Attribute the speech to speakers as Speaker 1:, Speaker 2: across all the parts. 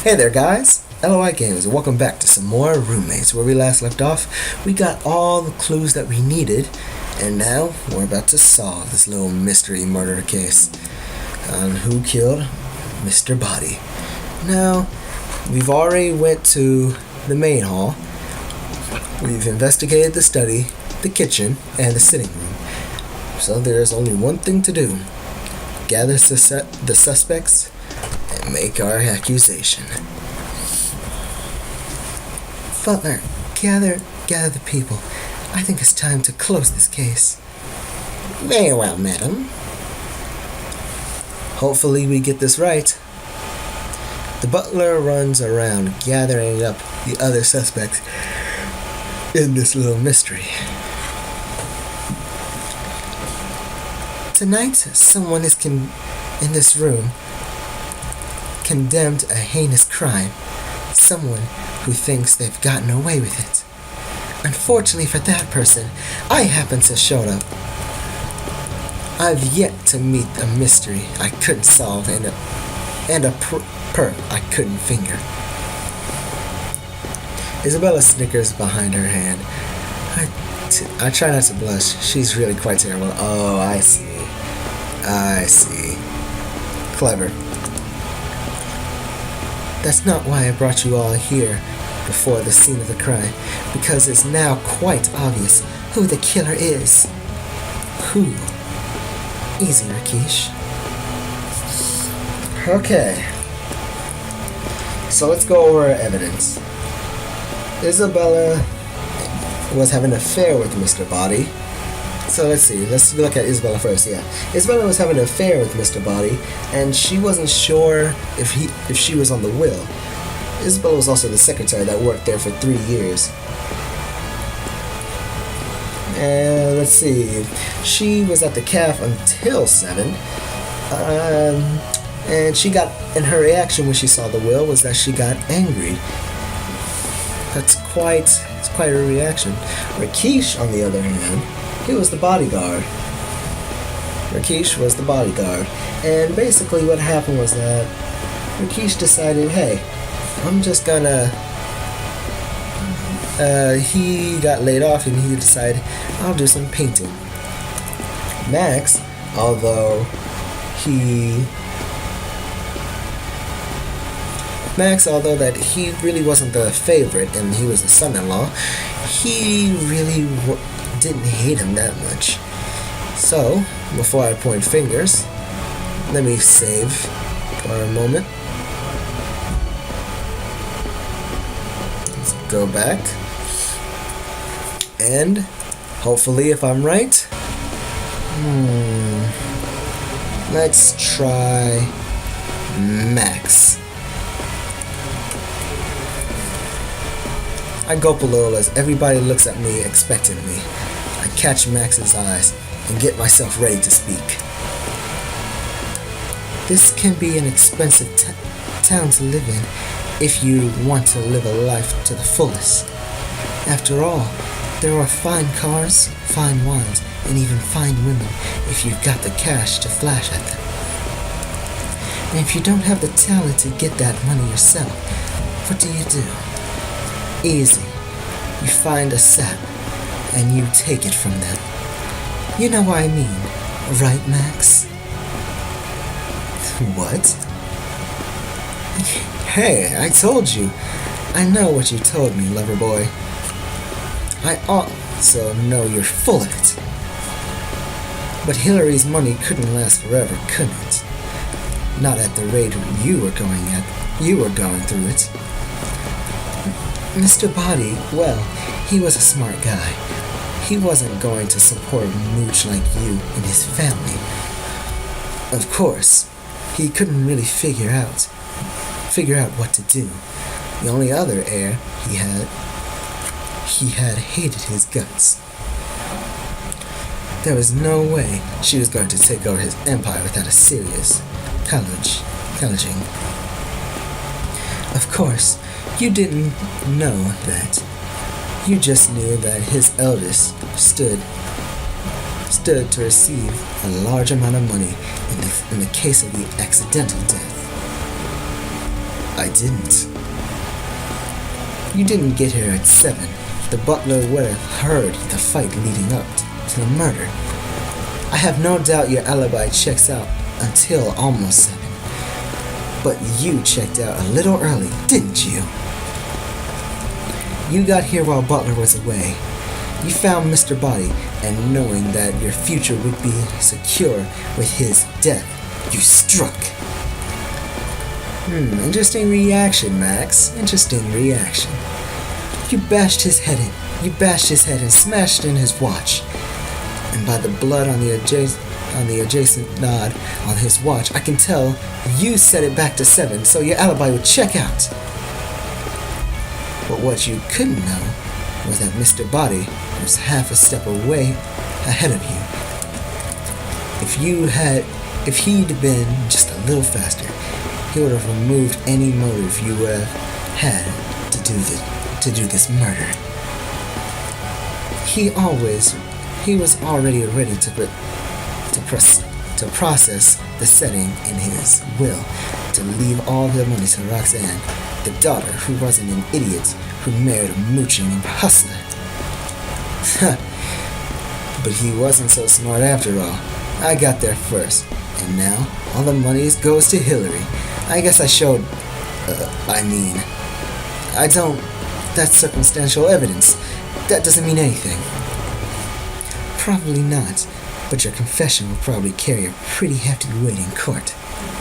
Speaker 1: Hey there guys, LOI Games, and welcome back to some more Roommates. Where we last left off, we got all the clues that we needed, and now we're about to solve this little mystery murder case on who killed Mr. Body. Now, we've already went to the main hall. We've investigated the study, the kitchen, and the sitting room. So there's only one thing to do. Gather the suspects and make our accusation. Butler, gather the people. I think it's time to close this case. Very well, madam. Hopefully we get this right. The butler runs around gathering up the other suspects in this little mystery. Tonight, someone is in this room condemned a heinous crime. Someone who thinks they've gotten away with it. Unfortunately for that person, I happen to show up. I've yet to meet a mystery I couldn't solve and a perp I couldn't finger. Isabella snickers behind her hand. I try not to blush. She's really quite terrible. Oh, I see. Clever. That's not why I brought you all here before the scene of the crime, because it's now quite obvious who the killer is. Who? Easy, Rakesh. Okay. So let's go over our evidence. Isabella was having an affair with Mr. Body. So let's see, let's look at Isabella first, yeah. Isabella was having an affair with Mr. Body, and she wasn't sure if she was on the will. Isabella was also the secretary that worked there for 3 years. And let's see, she was at the calf until 7. And and her reaction when she saw the will was that she got angry. It's quite a reaction. Rakesh, on the other hand, he was the bodyguard. Rakesh was the bodyguard. And basically what happened was that Rakesh decided, hey, I'm just gonna... he got laid off and he decided, I'll do some painting. Max, although that he really wasn't the favorite and he was the son-in-law, he really didn't hate him that much. So, before I point fingers, let me save for a moment. Let's go back. And, hopefully if I'm right, let's try Max. I gulp a little as everybody looks at me expectantly. I catch Max's eyes and get myself ready to speak. This can be an expensive town to live in if you want to live a life to the fullest. After all, there are fine cars, fine wines, and even fine women if you've got the cash to flash at them. And if you don't have the talent to get that money yourself, what do? Easy. You find a sap and you take it from them. You know what I mean, right, Max? What? Hey, I told you. I know what you told me, lover boy. I also know you're full of it. But Hillary's money couldn't last forever, couldn't it? Not at the rate you were going through it. Mr. Body, well, he was a smart guy. He wasn't going to support a mooch like you and his family. Of course, he couldn't really figure out what to do. The only other heir he had hated his guts. There was no way she was going to take over his empire without a serious challenging. Of course, you didn't know that. You just knew that his eldest stood to receive a large amount of money in the case of the accidental death. I didn't. You didn't get here at 7. The butler would have heard the fight leading up to the murder. I have no doubt your alibi checks out until almost 7. But you checked out a little early, didn't you? You got here while Butler was away. You found Mr. Body, and knowing that your future would be secure with his death, you struck. Interesting reaction, Max. Interesting reaction. You bashed his head and smashed in his watch. And by the blood on the adjacent nod on his watch, I can tell you set it back to 7, so your alibi would check out. But what you couldn't know was that Mr. Body was half a step away ahead of you. If he'd been just a little faster, he would have removed any motive you would have had to do this murder. He was already ready to process the setting in his will to leave all the money to Roxanne, the daughter who wasn't an idiot who married a mooching hustler. But he wasn't so smart after all. I got there first, and now all the money goes to Hillary. I guess I showed, that's circumstantial evidence. That doesn't mean anything. Probably not, but your confession will probably carry a pretty hefty weight in court,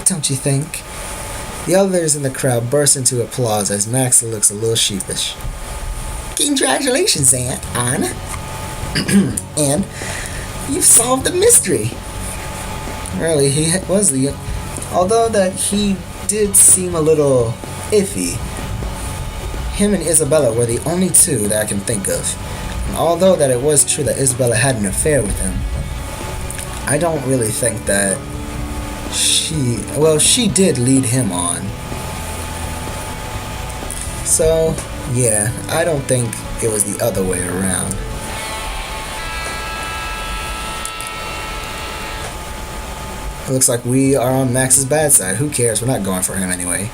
Speaker 1: don't you think? The others in the crowd burst into applause as Max looks a little sheepish. Congratulations, Anne. And you've solved the mystery. Really, although that he did seem a little iffy. Him and Isabella were the only two that I can think of. And although that it was true that Isabella had an affair with him, I don't really think that she did lead him on. So, yeah, I don't think it was the other way around. It looks like we are on Max's bad side. Who cares? We're not going for him anyway.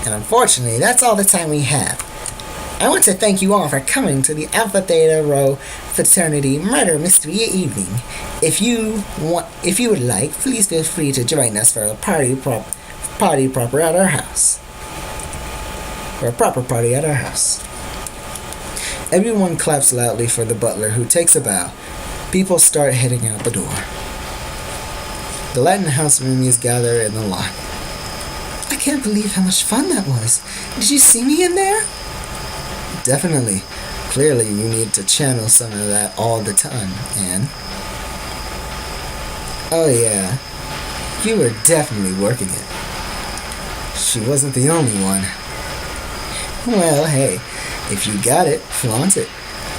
Speaker 1: And unfortunately, that's all the time we have. I want to thank you all for coming to the Alpha Theta Rho Fraternity Murder Mystery Evening. If you would like, please feel free to join us for a party proper at our house. For a proper party at our house. Everyone claps loudly for the butler, who takes a bow. People start heading out the door. The Latin house roomies gather in the lot. I can't believe how much fun that was. Did you see me in there? Definitely. Clearly, you need to channel some of that all the time, Anne. Oh yeah, you were definitely working it. She wasn't the only one. Well, hey, if you got it, flaunt it.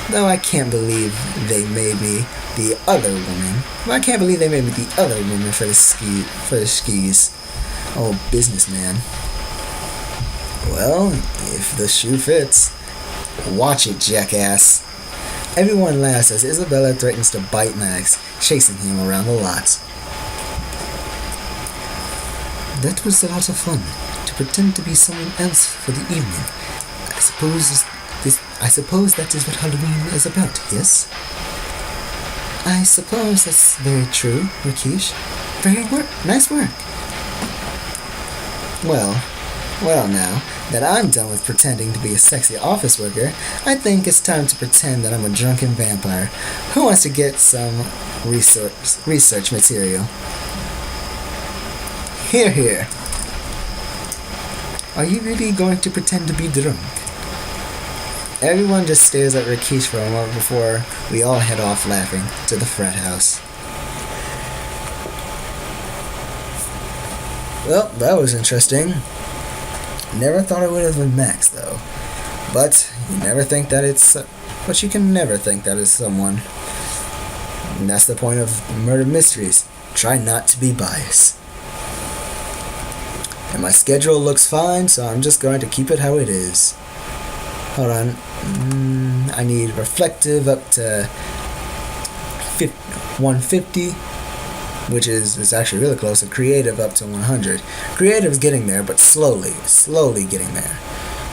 Speaker 1: Though I can't believe they made me the other woman. Well, I can't believe they made me the other woman for the skis. Oh, businessman. Well, if the shoe fits. Watch it, jackass. Everyone laughs as Isabella threatens to bite Max, chasing him around the lot. That was a lot of fun, to pretend to be someone else for the evening. I suppose that is what Halloween is about, yes? I suppose that's very true, Rakesh. Nice work. Well now, that I'm done with pretending to be a sexy office worker, I think it's time to pretend that I'm a drunken vampire who wants to get some research material. Here. Are you really going to pretend to be drunk? Everyone just stares at Rakesh for a moment before we all head off laughing to the frat house. Well, that was interesting. Never thought it would have been Max, though. But you can never think that it's someone. And that's the point of murder mysteries. Try not to be biased. And my schedule looks fine, so I'm just going to keep it how it is. Hold on. I need reflective up to 150. which is actually really close. And creative up to 100. Creative is getting there, but slowly getting there.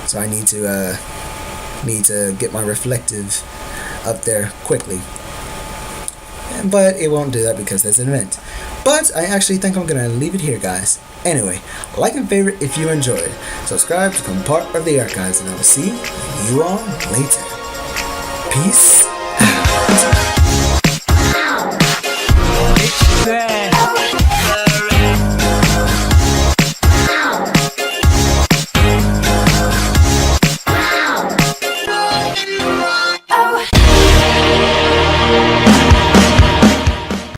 Speaker 1: So I need to get my reflective up there quickly. But it won't do that because there's an event. But I actually think I'm gonna leave it here, guys. Anyway, like and favorite if you enjoyed. Subscribe to become part of the archives, and I will see you all later. Peace